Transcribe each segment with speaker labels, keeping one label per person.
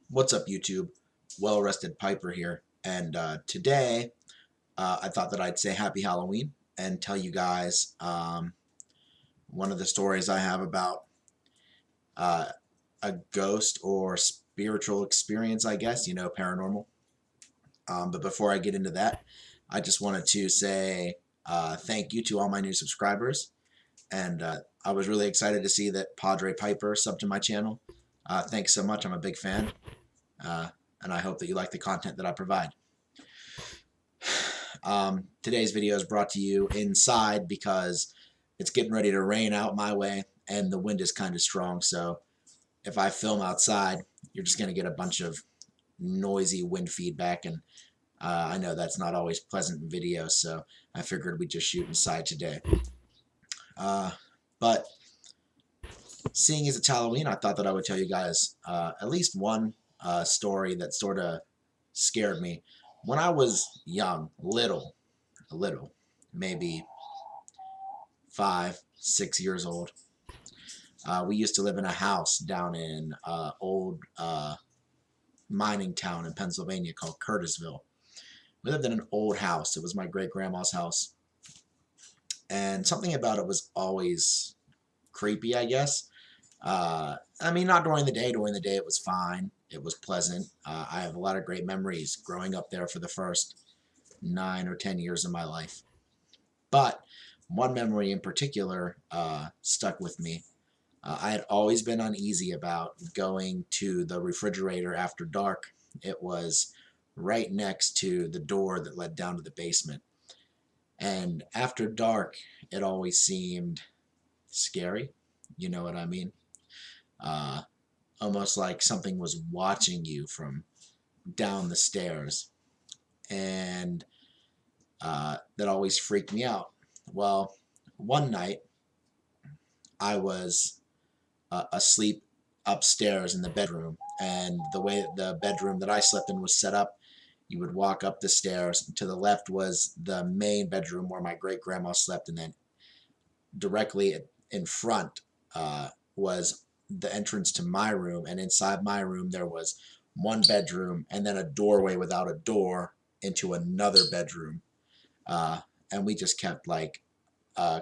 Speaker 1: What's up, YouTube? Well Rested Piper here, and today I thought that I'd say Happy Halloween and tell you guys one of the stories I have about uh, a ghost or spiritual experience, I guess, paranormal. But before I get into that, I just wanted to say thank you to all my new subscribers, and I was really excited to see that Padre Piper subbed to my channel. Thanks so much. I'm a big fan, uh, and I hope that you like the content that I provide. Today's video is brought to you inside because it's getting ready to rain out my way and the wind is kind of strong. So if I film outside, you're just going to get a bunch of noisy wind feedback. And I know that's not always pleasant in video. So I figured we'd just shoot inside today. But seeing as it's Halloween, I thought that I would tell you guys at least one story that sort of scared me. When I was young, a little, maybe 5, 6 years old. We used to live in a house down in old mining town in Pennsylvania called Curtisville. We lived in an old house. It was my great grandma's house, and something about it was always creepy, I guess. I mean, not during the day. During the day, it was fine. It was pleasant. I have a lot of great memories growing up there for the first 9 or 10 years of my life. But one memory in particular stuck with me. I had always been uneasy about going to the refrigerator after dark. It was right next to the door that led down to the basement. And after dark, it always seemed scary. You know what I mean? Uh, Almost like something was watching you from down the stairs. And that always freaked me out. Well, one night I was asleep upstairs in the bedroom, and the way the bedroom that I slept in was set up, you would walk up the stairs. To the left was the main bedroom where my great grandma slept, and then directly in front was the entrance to my room, and inside my room there was one bedroom and then a doorway without a door into another bedroom. And we just kept like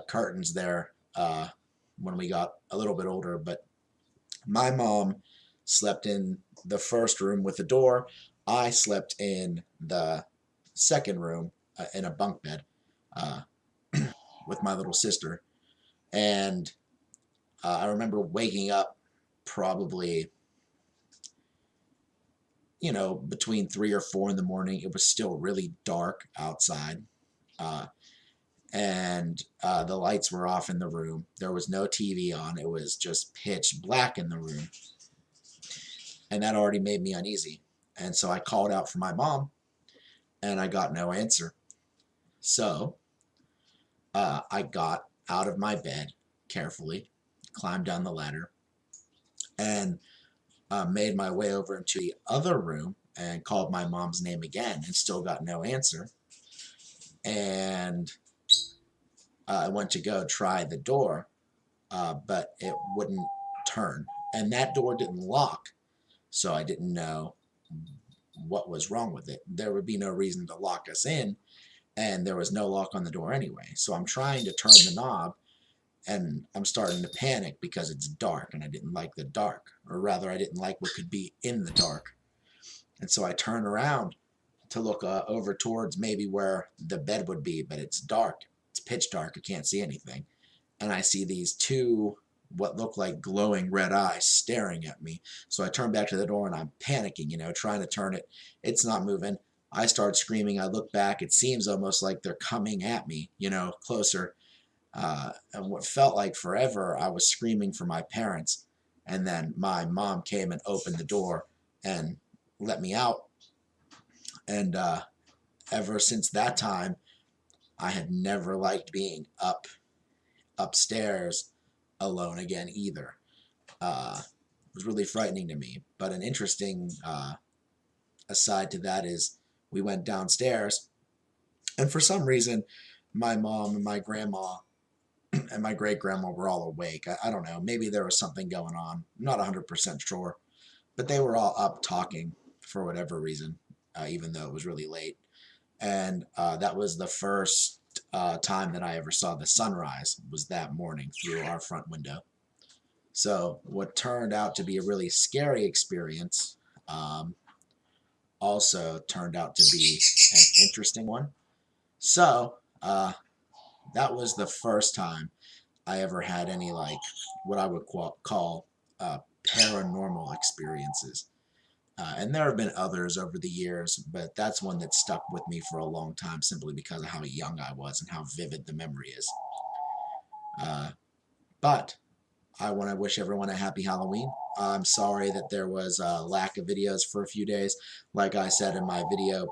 Speaker 1: curtains there when we got a little bit older. But my mom slept in the first room with a door. I slept in the second room in a bunk bed uh, with my little sister. And I remember waking up probably, between 3 or 4 in the morning. It was still really dark outside. Uh, and the lights were off in the room. There was no TV on. It was just pitch black in the room. And that already made me uneasy. And so I called out for my mom, and I got no answer. So I got out of my bed carefully, climbed down the ladder, and made my way over into the other room and called my mom's name again and still got no answer. And I went to go try the door, but it wouldn't turn. And that door didn't lock, so I didn't know what was wrong with it. There would be no reason to lock us in, and there was no lock on the door anyway. So I'm trying to turn the knob, and I'm starting to panic because it's dark, and I didn't like the dark, or rather, I didn't like what could be in the dark. And so I turn around to look over towards maybe where the bed would be, but it's dark. It's pitch dark. I can't see anything. And I see these two, what look like glowing red eyes staring at me. So I turn back to the door and I'm panicking, trying to turn it. It's not moving. I start screaming. I look back. It seems almost like they're coming at me, closer. And what felt like forever, I was screaming for my parents. And then my mom came and opened the door and let me out. And ever since that time, I had never liked being upstairs alone again either. It was really frightening to me. But an interesting aside to that is we went downstairs, and for some reason, my mom and my grandma and my great grandma were all awake. I don't know. Maybe there was something going on. I'm not 100% sure. but they were all up talking for whatever reason, even though it was really late. And that was the first time that I ever saw the sunrise, was that morning through our front window. So what turned out to be a really scary experience um, also turned out to be an interesting one. So that was the first time I ever had any, like, what I would call paranormal experiences. And there have been others over the years, but that's one that stuck with me for a long time simply because of how young I was and how vivid the memory is. Uh, but I want to wish everyone a happy Halloween. I'm sorry that there was a lack of videos for a few days. Like I said in my video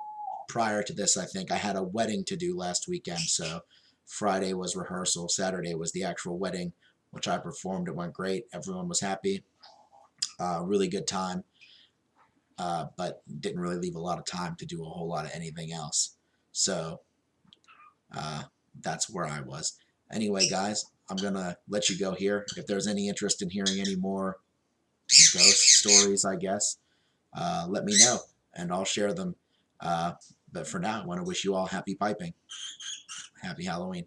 Speaker 1: prior to this, I think I had a wedding to do last weekend, so Friday was rehearsal, Saturday was the actual wedding, which I performed. It went great. Everyone was happy. Really good time. But didn't really leave a lot of time to do a whole lot of anything else. So that's where I was. Anyway, guys, I'm going to let you go here. If there's any interest in hearing any more ghost stories, I guess, let me know, and I'll share them. But for now, I want to wish you all happy piping. Happy Halloween.